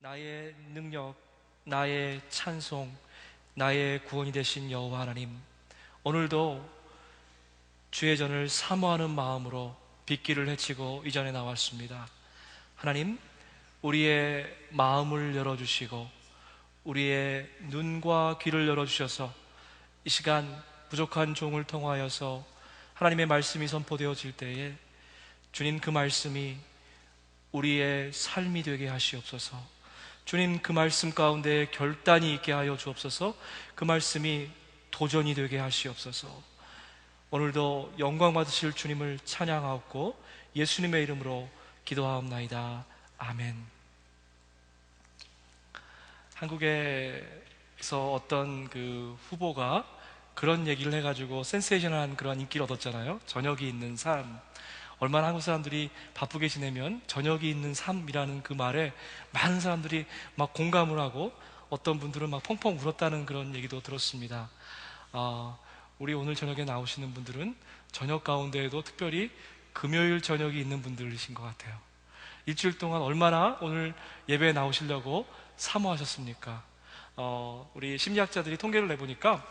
나의 능력, 나의 찬송, 나의 구원이 되신 여호와 하나님, 오늘도 주의 전을 사모하는 마음으로 빗길을 헤치고 이 전에 나왔습니다. 하나님, 우리의 마음을 열어주시고 우리의 눈과 귀를 열어주셔서 이 시간 부족한 종을 통하여서 하나님의 말씀이 선포되어질 때에 주님, 그 말씀이 우리의 삶이 되게 하시옵소서. 주님, 그 말씀 가운데 결단이 있게 하여 주옵소서. 그 말씀이 도전이 되게 하시옵소서. 오늘도 영광 받으실 주님을 찬양하옵고 예수님의 이름으로 기도하옵나이다. 아멘. 한국에서 어떤 그 후보가 그런 얘기를 해가지고 센세이션한 그런 인기를 얻었잖아요. 저녁이 있는 삶. 얼마나 한국 사람들이 바쁘게 지내면 저녁이 있는 삶이라는 그 말에 많은 사람들이 막 공감을 하고 어떤 분들은 막 펑펑 울었다는 그런 얘기도 들었습니다. 우리 오늘 저녁에 나오시는 분들은 저녁 가운데에도 특별히 금요일 저녁이 있는 분들이신 것 같아요. 일주일 동안 얼마나 오늘 예배에 나오시려고 사모하셨습니까? 우리 심리학자들이 통계를 내보니까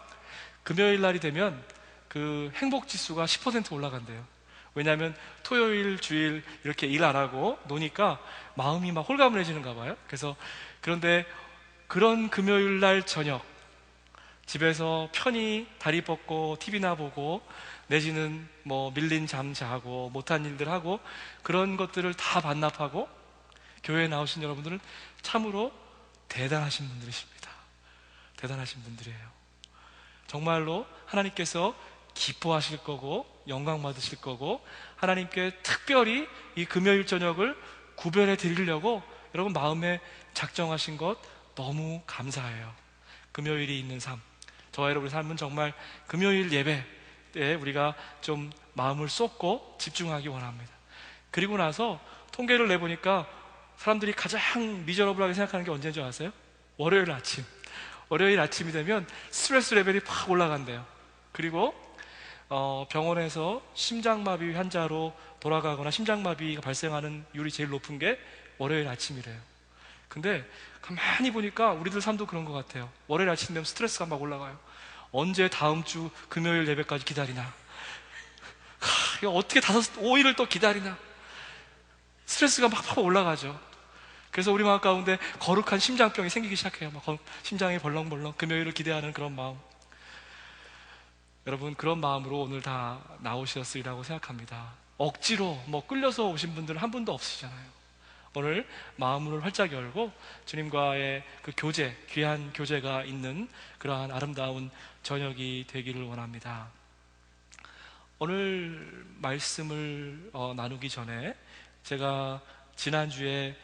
금요일 날이 되면 그 행복 지수가 10% 올라간대요. 왜냐하면 토요일, 주일 이렇게 일 안 하고 노니까 마음이 막 홀가분해지는가 봐요. 그런데 그런 금요일 날 저녁 집에서 편히 다리 뻗고 TV나 보고 내지는 뭐 밀린 잠 자고 못한 일들 하고 그런 것들을 다 반납하고 교회에 나오신 여러분들은 참으로 대단하신 분들이십니다. 대단하신 분들이에요. 정말로 하나님께서 기뻐하실 거고 영광 받으실 거고 하나님께 특별히 이 금요일 저녁을 구별해 드리려고 여러분 마음에 작정하신 것 너무 감사해요. 금요일이 있는 삶, 저와 여러분의 삶은 정말 금요일 예배 때 우리가 좀 마음을 쏟고 집중하기 원합니다. 그리고 나서 통계를 내보니까 사람들이 가장 미저러블하게 생각하는 게 언제인 줄 아세요? 월요일 아침. 월요일 아침이 되면 스트레스 레벨이 팍 올라간대요. 그리고 병원에서 심장마비 환자로 돌아가거나 심장마비가 발생하는 율이 제일 높은 게 월요일 아침이래요. 근데 가만히 보니까 우리들 삶도 그런 것 같아요. 월요일 아침 되면 스트레스가 막 올라가요. 언제 다음 주 금요일 예배까지 기다리나, 이거 어떻게 5일을 또 기다리나, 스트레스가 막 올라가죠. 그래서 우리 마음 가운데 거룩한 심장병이 생기기 시작해요. 막 심장이 벌렁벌렁 금요일을 기대하는 그런 마음. 여러분, 그런 마음으로 오늘 다 나오셨으리라고 생각합니다. 억지로 뭐 끌려서 오신 분들은 한 분도 없으시잖아요. 오늘 마음을 활짝 열고 주님과의 그 교제, 귀한 교제가 있는 그러한 아름다운 저녁이 되기를 원합니다. 오늘 말씀을 나누기 전에 제가 지난주에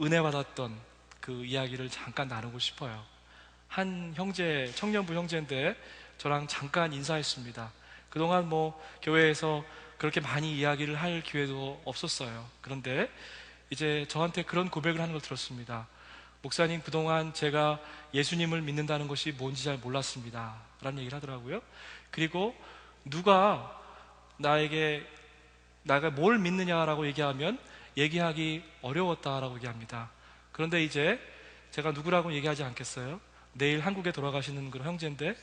은혜 받았던 그 이야기를 잠깐 나누고 싶어요. 한 형제, 청년부 형제인데 저랑 잠깐 인사했습니다. 그동안 뭐 교회에서 그렇게 많이 이야기를 할 기회도 없었어요. 그런데 이제 저한테 그런 고백을 하는 걸 들었습니다. 목사님, 그동안 제가 예수님을 믿는다는 것이 뭔지 잘 몰랐습니다 라는 얘기를 하더라고요. 그리고 누가 내가 뭘 믿느냐라고 얘기하면 얘기하기 어려웠다라고 얘기합니다. 그런데 이제 제가 누구라고 얘기하지 않겠어요. 내일 한국에 돌아가시는 그런 형제인데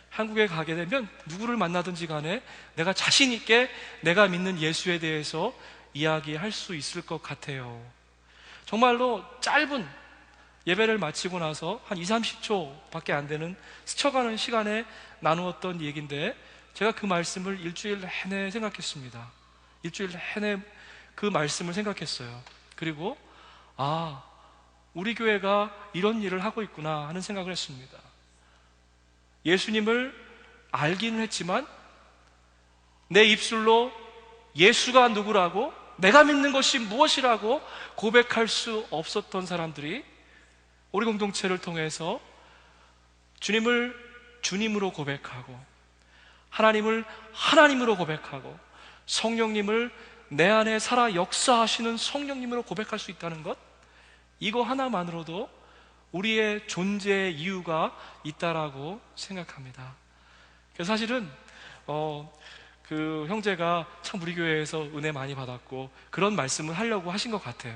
한국에 가게 되면 누구를 만나든지 간에 내가 자신 있게 내가 믿는 예수에 대해서 이야기할 수 있을 것 같아요. 정말로 짧은 예배를 마치고 나서 한 20, 30초 밖에 안 되는 스쳐가는 시간에 나누었던 얘기인데 제가 그 말씀을 일주일 내내 생각했습니다. 일주일 내내 그 말씀을 생각했어요. 그리고 우리 교회가 이런 일을 하고 있구나 하는 생각을 했습니다. 예수님을 알기는 했지만 내 입술로 예수가 누구라고, 내가 믿는 것이 무엇이라고 고백할 수 없었던 사람들이 우리 공동체를 통해서 주님을 주님으로 고백하고 하나님을 하나님으로 고백하고 성령님을 내 안에 살아 역사하시는 성령님으로 고백할 수 있다는 것, 이거 하나만으로도 우리의 존재의 이유가 있다라고 생각합니다. 그래서 사실은 그 형제가 참 우리 교회에서 은혜 많이 받았고 그런 말씀을 하려고 하신 것 같아요.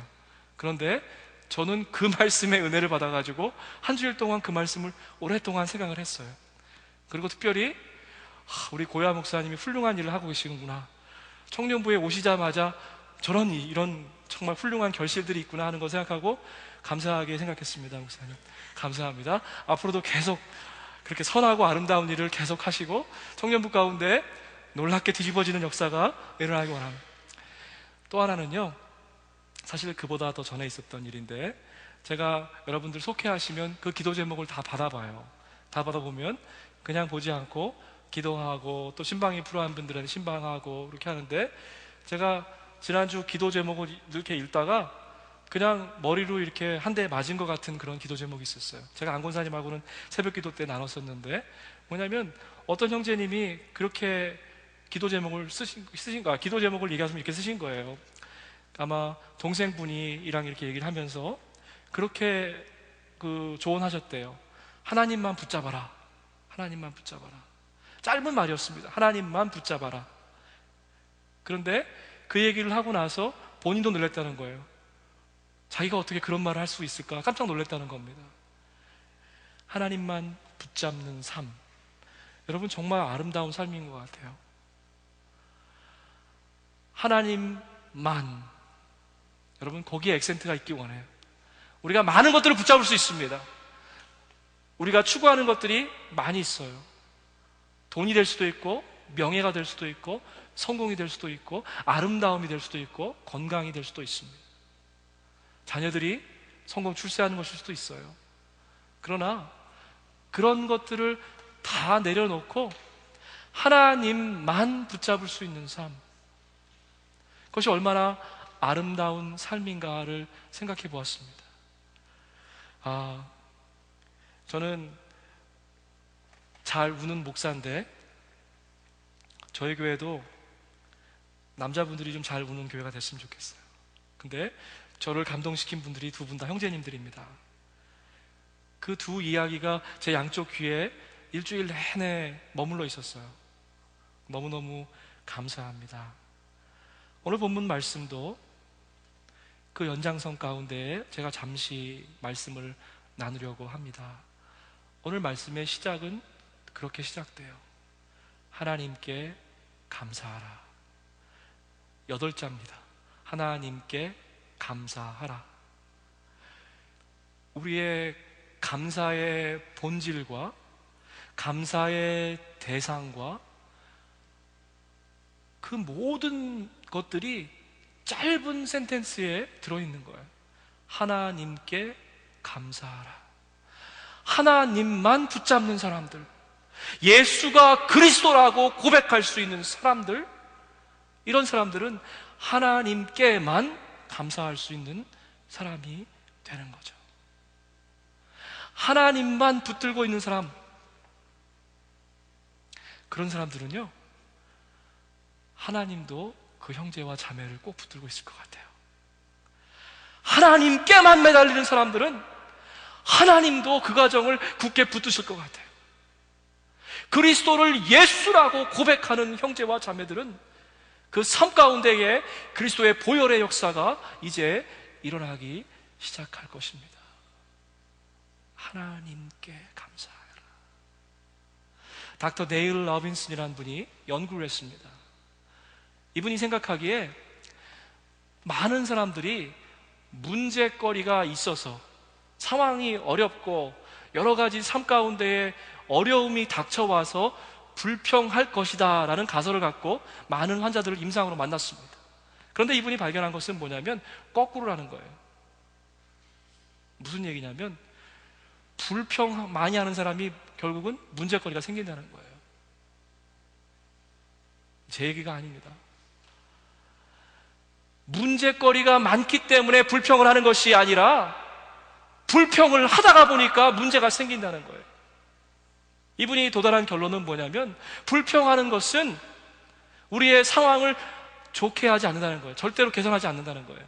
그런데 저는 그 말씀의 은혜를 받아가지고 한 주일 동안 그 말씀을 오랫동안 생각을 했어요. 그리고 특별히 우리 고야 목사님이 훌륭한 일을 하고 계시는구나, 청년부에 오시자마자 저런 이런 정말 훌륭한 결실들이 있구나 하는 걸 생각하고 감사하게 생각했습니다. 목사님 감사합니다. 앞으로도 계속 그렇게 선하고 아름다운 일을 계속 하시고 청년부 가운데 놀랍게 뒤집어지는 역사가 일어나기 원합니다. 또 하나는요, 사실 그보다 더 전에 있었던 일인데, 제가 여러분들 속회하시면 그 기도 제목을 다 받아봐요. 다 받아보면 그냥 보지 않고 기도하고 또 신방이 필요한 분들은 신방하고 그렇게 하는데, 제가 지난주 기도 제목을 이렇게 읽다가 그냥 머리로 이렇게 한 대 맞은 것 같은 그런 기도 제목이 있었어요. 제가 안권사님하고는 새벽 기도 때 나눴었는데, 뭐냐면 어떤 형제님이 그렇게 기도 제목을 기도 제목을 얘기하시면 이렇게 쓰신 거예요. 아마 동생분이랑 이렇게 얘기를 하면서 그렇게 조언하셨대요. 하나님만 붙잡아라. 하나님만 붙잡아라. 짧은 말이었습니다. 하나님만 붙잡아라. 그런데 그 얘기를 하고 나서 본인도 놀랐다는 거예요. 자기가 어떻게 그런 말을 할 수 있을까 깜짝 놀랐다는 겁니다. 하나님만 붙잡는 삶, 여러분 정말 아름다운 삶인 것 같아요. 하나님만, 여러분 거기에 액센트가 있기 원해요. 우리가 많은 것들을 붙잡을 수 있습니다. 우리가 추구하는 것들이 많이 있어요. 돈이 될 수도 있고, 명예가 될 수도 있고, 성공이 될 수도 있고, 아름다움이 될 수도 있고, 건강이 될 수도 있습니다. 자녀들이 성공 출세하는 것일 수도 있어요. 그러나 그런 것들을 다 내려놓고 하나님만 붙잡을 수 있는 삶, 그것이 얼마나 아름다운 삶인가를 생각해 보았습니다. 저는 잘 우는 목사인데, 저희 교회도 남자분들이 좀 잘 우는 교회가 됐으면 좋겠어요. 근데 저를 감동시킨 분들이 두 분 다 형제님들입니다. 그 두 이야기가 제 양쪽 귀에 일주일 내내 머물러 있었어요. 너무너무 감사합니다. 오늘 본문 말씀도 그 연장선 가운데 제가 잠시 말씀을 나누려고 합니다. 오늘 말씀의 시작은 그렇게 시작돼요. 하나님께 감사하라. 8자입니다. 하나님께 감사하라. 우리의 감사의 본질과 감사의 대상과 그 모든 것들이 짧은 센텐스에 들어있는 거예요. 하나님께 감사하라. 하나님만 붙잡는 사람들, 예수가 그리스도라고 고백할 수 있는 사람들, 이런 사람들은 하나님께만 감사할 수 있는 사람이 되는 거죠. 하나님만 붙들고 있는 사람, 그런 사람들은요, 하나님도 그 형제와 자매를 꼭 붙들고 있을 것 같아요. 하나님께만 매달리는 사람들은 하나님도 그 가정을 굳게 붙드실 것 같아요. 그리스도를 예수라고 고백하는 형제와 자매들은 그 삶 가운데에 그리스도의 보혈의 역사가 이제 일어나기 시작할 것입니다. 하나님께 감사하라. 닥터 네일 러빈슨이라는 분이 연구를 했습니다. 이분이 생각하기에 많은 사람들이 문제거리가 있어서 상황이 어렵고 여러 가지 삶 가운데에 어려움이 닥쳐와서 불평할 것이다 라는 가설을 갖고 많은 환자들을 임상으로 만났습니다. 그런데 이분이 발견한 것은 뭐냐면 거꾸로라는 거예요. 무슨 얘기냐면 불평 많이 하는 사람이 결국은 문제거리가 생긴다는 거예요. 제 얘기가 아닙니다. 문제거리가 많기 때문에 불평을 하는 것이 아니라 불평을 하다가 보니까 문제가 생긴다는 거예요. 이분이 도달한 결론은 뭐냐면 불평하는 것은 우리의 상황을 좋게 하지 않는다는 거예요. 절대로 개선하지 않는다는 거예요.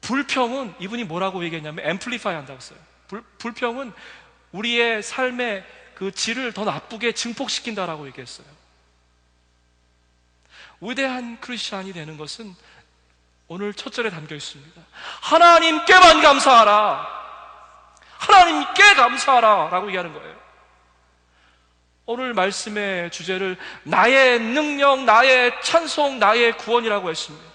불평은 이분이 뭐라고 얘기했냐면 앰플리파이 한다고 했어요. 불평은 우리의 삶의 그 질을 더 나쁘게 증폭시킨다라고 얘기했어요. 위대한 크리스찬이 되는 것은 오늘 첫 절에 담겨 있습니다. 하나님께만 감사하라. 하나님께 감사하라 라고 얘기하는 거예요. 오늘 말씀의 주제를 나의 능력, 나의 찬송, 나의 구원이라고 했습니다.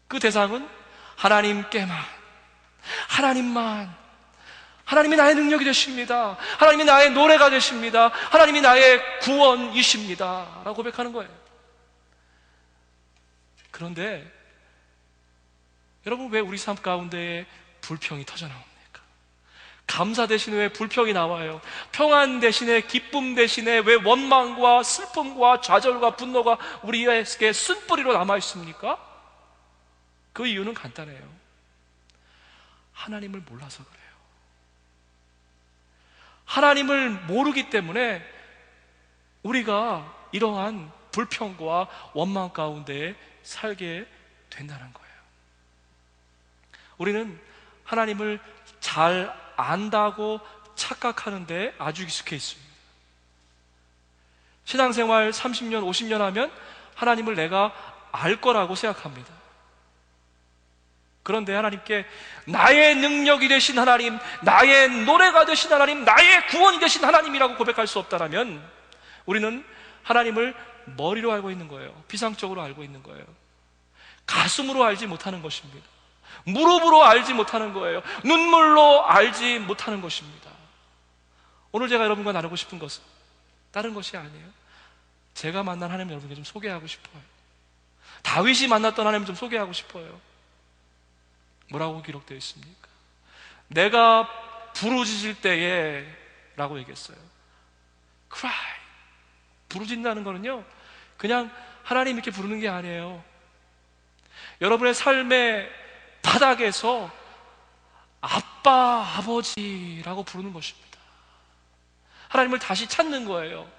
그 대상은 하나님께만, 하나님만. 하나님이 나의 능력이 되십니다. 하나님이 나의 노래가 되십니다. 하나님이 나의 구원이십니다 라고 고백하는 거예요. 그런데 여러분, 왜 우리 삶 가운데에 불평이 터져나옵니까? 감사 대신에 왜 불평이 나와요? 평안 대신에, 기쁨 대신에 왜 원망과 슬픔과 좌절과 분노가 우리에게 쓴뿌리로 남아있습니까? 그 이유는 간단해요. 하나님을 몰라서 그래요. 하나님을 모르기 때문에 우리가 이러한 불평과 원망 가운데 살게 된다는 거예요. 우리는 하나님을 잘 안다고 착각하는데 아주 익숙해 있습니다. 신앙생활 30년, 50년 하면 하나님을 내가 알 거라고 생각합니다. 그런데 하나님께 나의 능력이 되신 하나님, 나의 노래가 되신 하나님, 나의 구원이 되신 하나님이라고 고백할 수 없다면 우리는 하나님을 머리로 알고 있는 거예요. 피상적으로 알고 있는 거예요. 가슴으로 알지 못하는 것입니다. 무릎으로 알지 못하는 거예요. 눈물로 알지 못하는 것입니다. 오늘 제가 여러분과 나누고 싶은 것은 다른 것이 아니에요. 제가 만난 하나님 여러분께 좀 소개하고 싶어요. 다윗이 만났던 하나님 좀 소개하고 싶어요. 뭐라고 기록되어 있습니까? 내가 부르짖을 때에 라고 얘기했어요. cry. 부르짖는다는 거는요, 그냥 하나님 이렇게 부르는 게 아니에요. 여러분의 삶의 바닥에서 아빠, 아버지라고 부르는 것입니다. 하나님을 다시 찾는 거예요.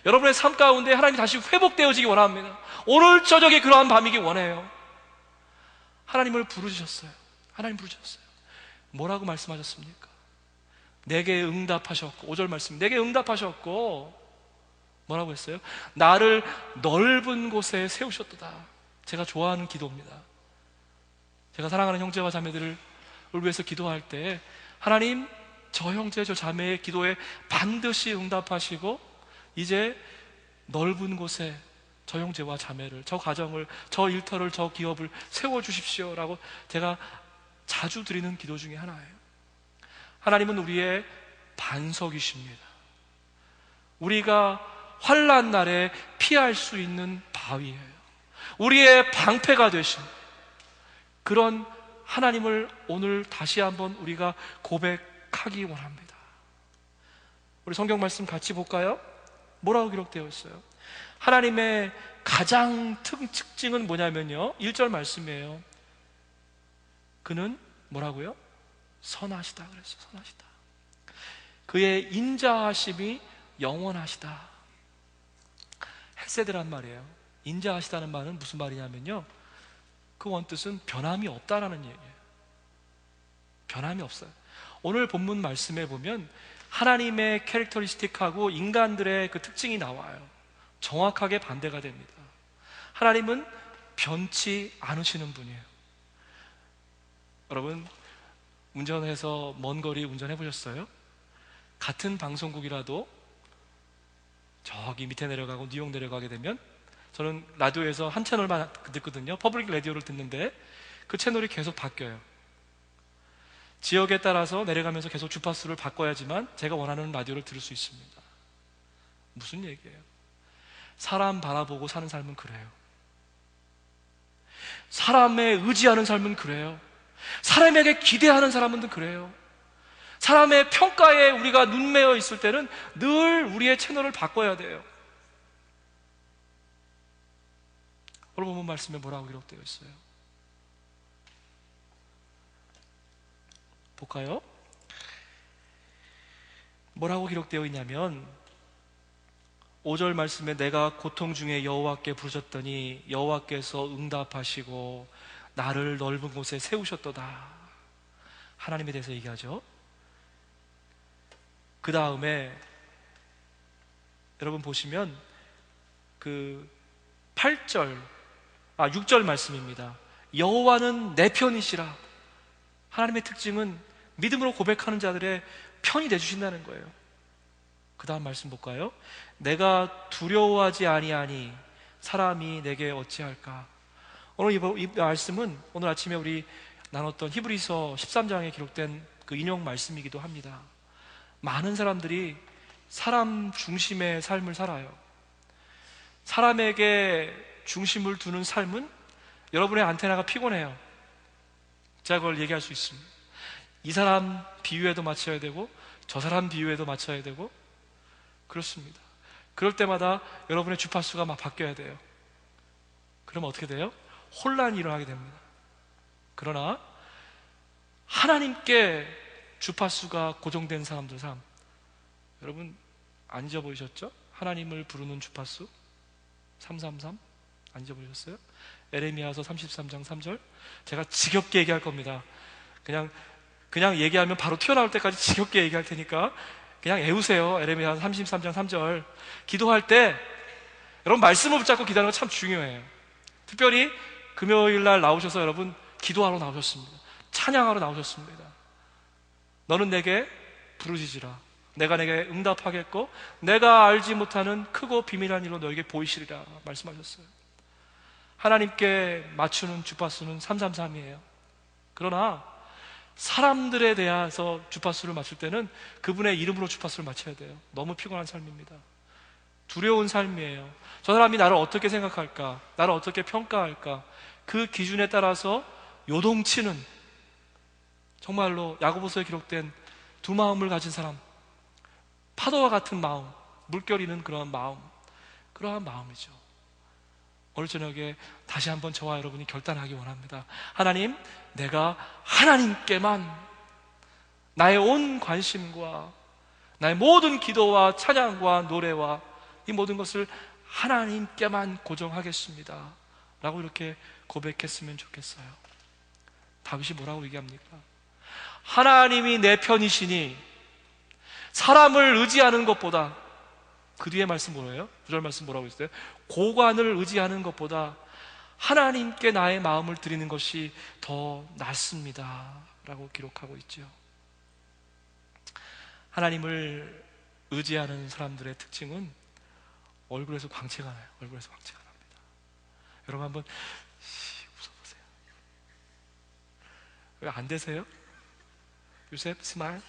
여러분의 삶 가운데 하나님이 다시 회복되어지기 원합니다. 오늘 저녁에 그러한 밤이기 원해요. 하나님을 부르짖었어요. 하나님 부르짖었어요. 뭐라고 말씀하셨습니까? 내게 응답하셨고, 5절 말씀, 내게 응답하셨고 뭐라고 했어요? 나를 넓은 곳에 세우셨도다. 제가 좋아하는 기도입니다. 제가 사랑하는 형제와 자매들을 위해서 기도할 때 하나님, 저 형제, 저 자매의 기도에 반드시 응답하시고 이제 넓은 곳에 저 형제와 자매를, 저 가정을, 저 일터를, 저 기업을 세워주십시오 라고 제가 자주 드리는 기도 중에 하나예요. 하나님은 우리의 반석이십니다. 우리가 환난 날에 피할 수 있는 바위예요. 우리의 방패가 되신 그런 하나님을 오늘 다시 한번 우리가 고백하기 원합니다. 우리 성경 말씀 같이 볼까요? 뭐라고 기록되어 있어요? 하나님의 가장 특징은 뭐냐면요, 1절 말씀이에요. 그는 뭐라고요? 선하시다 그랬어요. 선하시다. 그의 인자하심이 영원하시다. 헷세드란 말이에요. 인자하시다는 말은 무슨 말이냐면요, 그 원뜻은 변함이 없다라는 얘기예요. 변함이 없어요. 오늘 본문 말씀에 보면 하나님의 캐릭터리스틱하고 인간들의 그 특징이 나와요. 정확하게 반대가 됩니다. 하나님은 변치 않으시는 분이에요. 여러분, 운전해서 먼 거리 운전해 보셨어요? 같은 방송국이라도 저기 밑에 내려가고 뉴욕 내려가게 되면, 저는 라디오에서 한 채널만 듣거든요. 퍼블릭 라디오를 듣는데 그 채널이 계속 바뀌어요. 지역에 따라서 내려가면서 계속 주파수를 바꿔야지만 제가 원하는 라디오를 들을 수 있습니다. 무슨 얘기예요? 사람 바라보고 사는 삶은 그래요. 사람에 의지하는 삶은 그래요. 사람에게 기대하는 사람은 그래요. 사람의 평가에 우리가 눈매어 있을 때는 늘 우리의 채널을 바꿔야 돼요. 오늘 본문 말씀에 뭐라고 기록되어 있어요? 볼까요? 뭐라고 기록되어 있냐면 5절 말씀에 내가 고통 중에 여호와께 부르짖더니 여호와께서 응답하시고 나를 넓은 곳에 세우셨도다. 하나님에 대해서 얘기하죠. 그 다음에 여러분 보시면 그 8절 6절 말씀입니다. 여호와는 내 편이시라. 하나님의 특징은 믿음으로 고백하는 자들의 편이 되주신다는 거예요. 그 다음 말씀 볼까요? 내가 두려워하지 아니하니 사람이 내게 어찌할까. 오늘 이 말씀은 오늘 아침에 우리 나눴던 히브리서 13장에 기록된 그 인용 말씀이기도 합니다. 많은 사람들이 사람 중심의 삶을 살아요. 사람에게 중심을 두는 삶은 여러분의 안테나가 피곤해요. 제가 그걸 얘기할 수 있습니다. 이 사람 비유에도 맞춰야 되고 저 사람 비유에도 맞춰야 되고 그렇습니다. 그럴 때마다 여러분의 주파수가 막 바뀌어야 돼요. 그러면 어떻게 돼요? 혼란이 일어나게 됩니다. 그러나 하나님께 주파수가 고정된 사람들 삶, 여러분 안 잊어버리셨죠? 하나님을 부르는 주파수 333 안 잊어버리셨어요? 에레미야서 33장 3절. 제가 지겹게 얘기할 겁니다. 그냥 얘기하면 바로 튀어나올 때까지 지겹게 얘기할 테니까 그냥 애우세요. 에레미야 33장 3절. 기도할 때 여러분 말씀을 붙잡고 기도하는 거 참 중요해요. 특별히 금요일 날 나오셔서 여러분 기도하러 나오셨습니다. 찬양하러 나오셨습니다. 너는 내게 부르짖으라. 내가 내게 응답하겠고 내가 알지 못하는 크고 비밀한 일로 너에게 보이시리라 말씀하셨어요. 하나님께 맞추는 주파수는 333이에요. 그러나 사람들에 대해서 주파수를 맞출 때는 그분의 이름으로 주파수를 맞춰야 돼요. 너무 피곤한 삶입니다. 두려운 삶이에요. 저 사람이 나를 어떻게 생각할까? 나를 어떻게 평가할까? 그 기준에 따라서 요동치는, 정말로 야고보서에 기록된 두 마음을 가진 사람, 파도와 같은 마음, 물결이는 그러한 마음, 그러한 마음이죠. 오늘 저녁에 다시 한번 저와 여러분이 결단하기 원합니다. 하나님, 내가 하나님께만 나의 온 관심과 나의 모든 기도와 찬양과 노래와 이 모든 것을 하나님께만 고정하겠습니다 라고 이렇게 고백했으면 좋겠어요. 다윗이 뭐라고 얘기합니까? 하나님이 내 편이시니 사람을 의지하는 것보다, 그 뒤에 말씀 뭐예요? 9절 말씀 뭐라고 했어요? 고관을 의지하는 것보다 하나님께 나의 마음을 드리는 것이 더 낫습니다 라고 기록하고 있죠. 하나님을 의지하는 사람들의 특징은 얼굴에서 광채가 나요. 얼굴에서 광채가 납니다. 여러분 한번 웃어보세요. 왜 안 되세요? 요셉 스마일.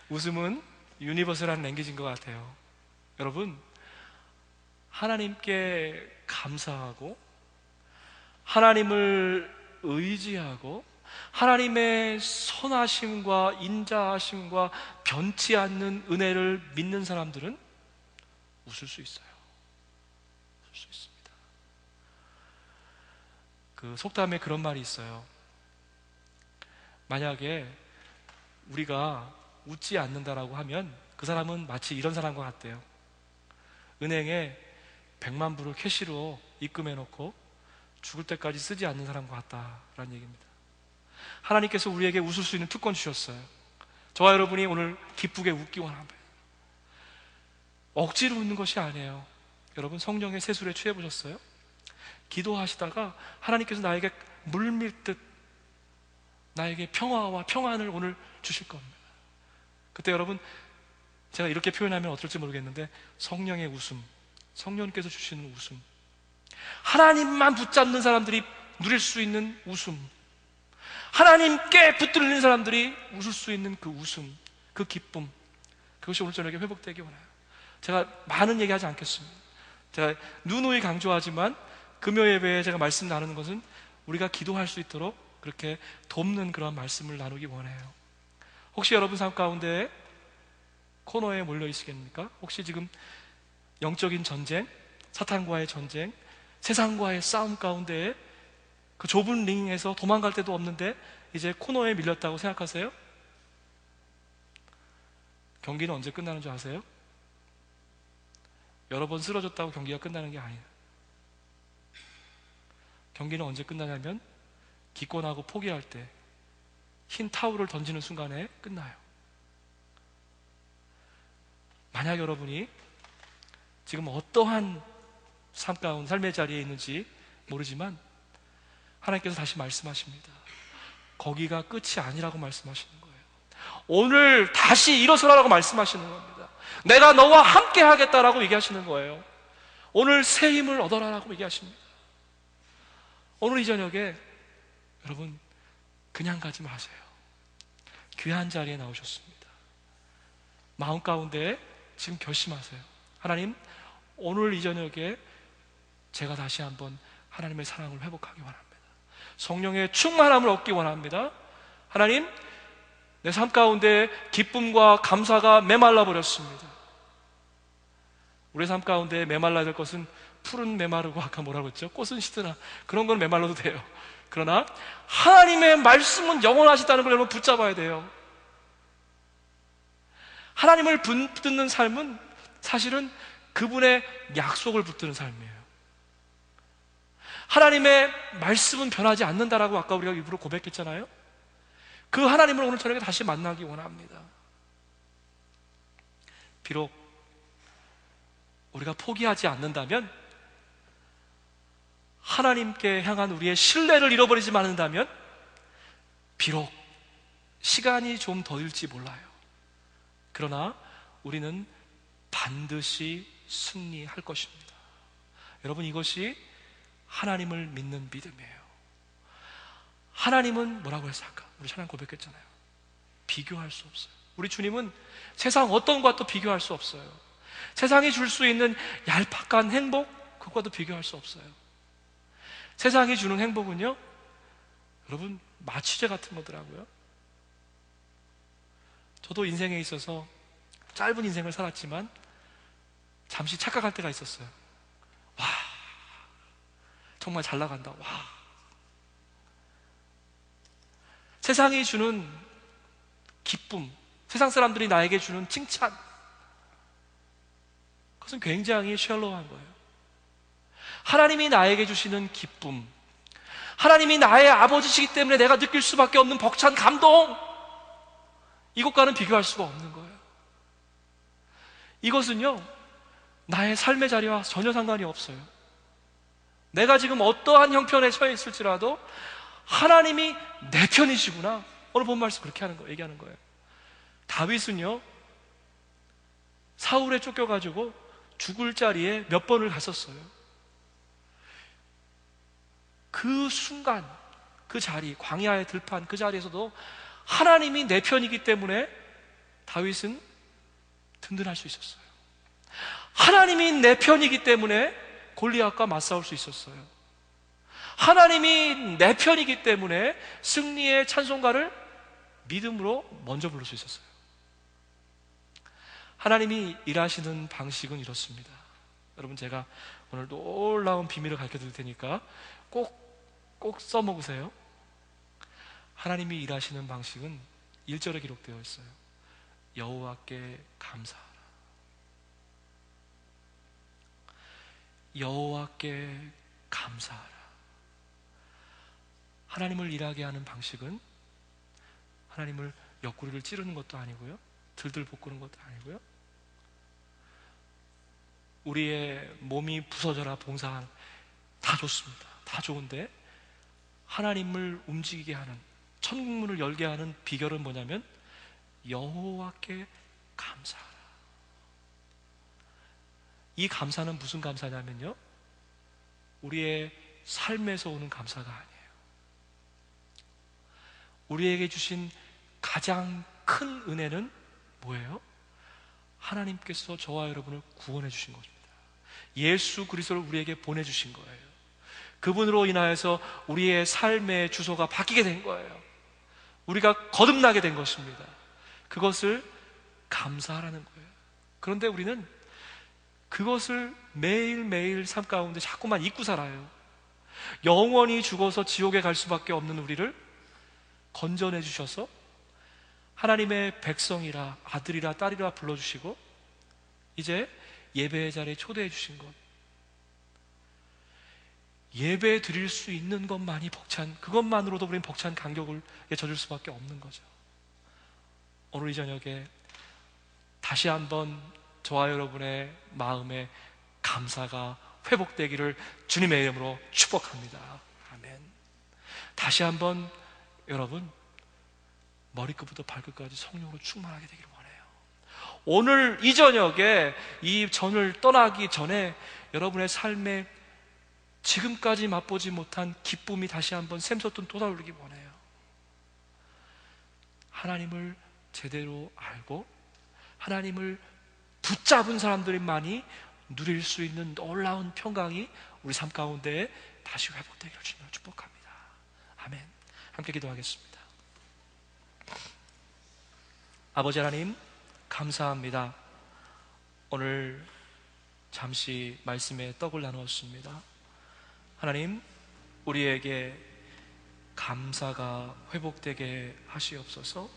웃음은 유니버설한 랭귀지인 것 같아요. 여러분, 하나님께 감사하고 하나님을 의지하고 하나님의 선하심과 인자하심과 변치 않는 은혜를 믿는 사람들은 웃을 수 있어요. 웃을 수 있습니다. 그 속담에 그런 말이 있어요. 만약에 우리가 웃지 않는다라고 하면 그 사람은 마치 이런 사람과 같대요. 은행에 100만 불을 캐시로 입금해 놓고 죽을 때까지 쓰지 않는 사람과 같다라는 얘기입니다. 하나님께서 우리에게 웃을 수 있는 특권 주셨어요. 저와 여러분이 오늘 기쁘게 웃기 원합니다. 억지로 웃는 것이 아니에요. 여러분 성령의 세술에 취해 보셨어요? 기도하시다가 하나님께서 나에게 물밀듯 나에게 평화와 평안을 오늘 주실 겁니다. 그때 여러분, 제가 이렇게 표현하면 어떨지 모르겠는데 성령의 웃음, 성령께서 주시는 웃음, 하나님만 붙잡는 사람들이 누릴 수 있는 웃음, 하나님께 붙들리는 사람들이 웃을 수 있는 그 웃음, 그 기쁨, 그것이 오늘 저녁에 회복되기 원해요. 제가 많은 얘기하지 않겠습니다. 제가 누누이 강조하지만 금요 예배에 제가 말씀 나누는 것은 우리가 기도할 수 있도록 그렇게 돕는 그런 말씀을 나누기 원해요. 혹시 여러분 삶 가운데 코너에 몰려 있으십니까? 혹시 지금 영적인 전쟁, 사탄과의 전쟁, 세상과의 싸움 가운데 그 좁은 링에서 도망갈 데도 없는데 이제 코너에 밀렸다고 생각하세요? 경기는 언제 끝나는 줄 아세요? 여러 번 쓰러졌다고 경기가 끝나는 게 아니에요. 경기는 언제 끝나냐면 기권하고 포기할 때 흰 타올을 던지는 순간에 끝나요. 만약 여러분이 지금 어떠한 삶 가운데 삶의 자리에 있는지 모르지만 하나님께서 다시 말씀하십니다. 거기가 끝이 아니라고 말씀하시는 거예요. 오늘 다시 일어서라라고 말씀하시는 겁니다. 내가 너와 함께 하겠다라고 얘기하시는 거예요. 오늘 새 힘을 얻어라라고 얘기하십니다. 오늘 이 저녁에 여러분 그냥 가지 마세요. 귀한 자리에 나오셨습니다. 마음 가운데 지금 결심하세요. 하나님, 오늘 이 저녁에 제가 다시 한번 하나님의 사랑을 회복하기 원합니다. 성령의 충만함을 얻기 원합니다. 하나님, 내 삶 가운데 기쁨과 감사가 메말라 버렸습니다. 우리 삶 가운데 메말라야 될 것은 풀은 메마르고 아까 뭐라고 했죠? 꽃은 시드나 그런 건 메말라도 돼요. 그러나 하나님의 말씀은 영원하시다는 걸 여러분 붙잡아야 돼요. 하나님을 붙드는 삶은 사실은 그분의 약속을 붙드는 삶이에요. 하나님의 말씀은 변하지 않는다라고 아까 우리가 입으로 고백했잖아요. 그 하나님을 오늘 저녁에 다시 만나기 원합니다. 비록 우리가 포기하지 않는다면, 하나님께 향한 우리의 신뢰를 잃어버리지 않는다면, 비록 시간이 좀 더딜지 몰라요. 그러나 우리는 반드시 승리할 것입니다. 여러분, 이것이 하나님을 믿는 믿음이에요. 하나님은 뭐라고 해서 아까 우리 찬양 고백했잖아요. 비교할 수 없어요. 우리 주님은 세상 어떤 것과도 비교할 수 없어요. 세상이 줄 수 있는 얄팍한 행복, 그것과도 비교할 수 없어요. 세상이 주는 행복은요, 여러분 마취제 같은 거더라고요. 저도 인생에 있어서 짧은 인생을 살았지만 잠시 착각할 때가 있었어요. 와, 정말 잘 나간다. 와, 세상이 주는 기쁨, 세상 사람들이 나에게 주는 칭찬, 그것은 굉장히 셜로우한 거예요. 하나님이 나에게 주시는 기쁨, 하나님이 나의 아버지시기 때문에 내가 느낄 수밖에 없는 벅찬 감동, 이것과는 비교할 수가 없는 거예요. 이것은요, 나의 삶의 자리와 전혀 상관이 없어요. 내가 지금 어떠한 형편에 처해 있을지라도 하나님이 내 편이시구나. 오늘 본 말씀 그렇게 하는 거예요. 얘기하는 거예요. 다윗은요, 사울에 쫓겨가지고 죽을 자리에 몇 번을 갔었어요. 그 순간, 그 자리, 광야의 들판 그 자리에서도 하나님이 내 편이기 때문에 다윗은 든든할 수 있었어요. 하나님이 내 편이기 때문에 골리앗과 맞싸울 수 있었어요. 하나님이 내 편이기 때문에 승리의 찬송가를 믿음으로 먼저 부를 수 있었어요. 하나님이 일하시는 방식은 이렇습니다. 여러분, 제가 오늘 놀라운 비밀을 가르쳐 드릴 테니까 꼭 써먹으세요. 하나님이 일하시는 방식은 1절에 기록되어 있어요. 여호와께 감사하라. 여호와께 감사하라. 하나님을 일하게 하는 방식은 하나님을 옆구리를 찌르는 것도 아니고요, 들들 볶는 것도 아니고요, 우리의 몸이 부서져라 봉사하는, 다 좋습니다. 다 좋은데 하나님을 움직이게 하는, 천국문을 열게 하는 비결은 뭐냐면 여호와께 감사하라. 이 감사는 무슨 감사냐면요, 우리의 삶에서 오는 감사가 아니에요. 우리에게 주신 가장 큰 은혜는 뭐예요? 하나님께서 저와 여러분을 구원해 주신 것입니다. 예수 그리스도를 우리에게 보내주신 거예요. 그분으로 인하여서 우리의 삶의 주소가 바뀌게 된 거예요. 우리가 거듭나게 된 것입니다. 그것을 감사하라는 거예요. 그런데 우리는 그것을 매일매일 삶 가운데 자꾸만 잊고 살아요. 영원히 죽어서 지옥에 갈 수밖에 없는 우리를 건져내 주셔서 하나님의 백성이라, 아들이라, 딸이라 불러주시고 이제 예배의 자리에 초대해 주신 것, 예배 드릴 수 있는 것만이 벅찬, 그것만으로도 우리는 벅찬 감격을 젖을 수밖에 없는 거죠. 오늘 이 저녁에 다시 한번 저와 여러분의 마음에 감사가 회복되기를 주님의 이름으로 축복합니다. 아멘. 다시 한번 여러분, 머리끝부터 발끝까지 성령으로 충만하게 되기를 원해요. 오늘 이 저녁에 이 전을 떠나기 전에 여러분의 삶에 지금까지 맛보지 못한 기쁨이 다시 한번 샘솟던 돋아오르기 원해요. 하나님을 제대로 알고 하나님을 붙잡은 사람들만이 누릴 수 있는 놀라운 평강이 우리 삶 가운데 다시 회복되기를 주님을 축복합니다. 아멘. 함께 기도하겠습니다. 아버지 하나님, 감사합니다. 오늘 잠시 말씀에 떡을 나누었습니다. 하나님, 우리에게 감사가 회복되게 하시옵소서.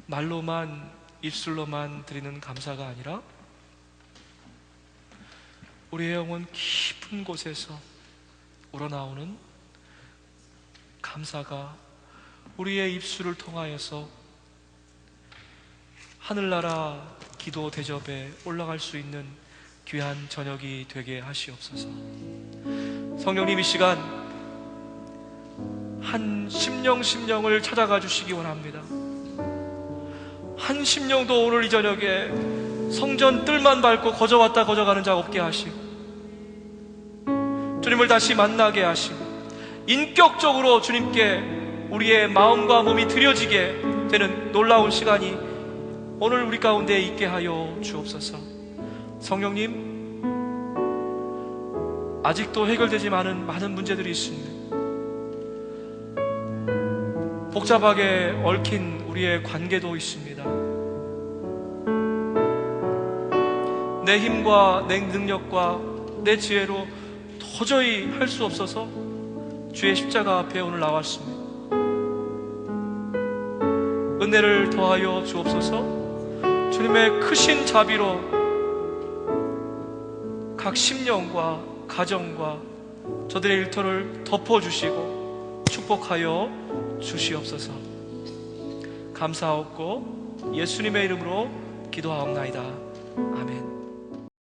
말로만, 입술로만 드리는 감사가 아니라 우리의 영혼 깊은 곳에서 우러나오는 감사가 우리의 입술을 통하여서 하늘나라 기도 대접에 올라갈 수 있는 귀한 저녁이 되게 하시옵소서. 성령님, 이 시간 한 심령을 찾아가 주시기 원합니다. 한 심령도 오늘 이 저녁에 성전 뜰만 밟고 거저왔다 거저가는 자 없게 하시고 주님을 다시 만나게 하시고 인격적으로 주님께 우리의 마음과 몸이 드려지게 되는 놀라운 시간이 오늘 우리 가운데 있게 하여 주옵소서. 성령님, 아직도 해결되지 않은 많은 문제들이 있습니다. 복잡하게 얽힌 우리의 관계도 있습니다. 내 힘과 내 능력과 내 지혜로 도저히 할 수 없어서 주의 십자가 앞에 오늘 나왔습니다. 은혜를 더하여 주옵소서. 주님의 크신 자비로 각 심령과 가정과 저들의 일터를 덮어주시고 축복하여 주시옵소서. 감사하옵고 예수님의 이름으로 기도하옵나이다. 아멘.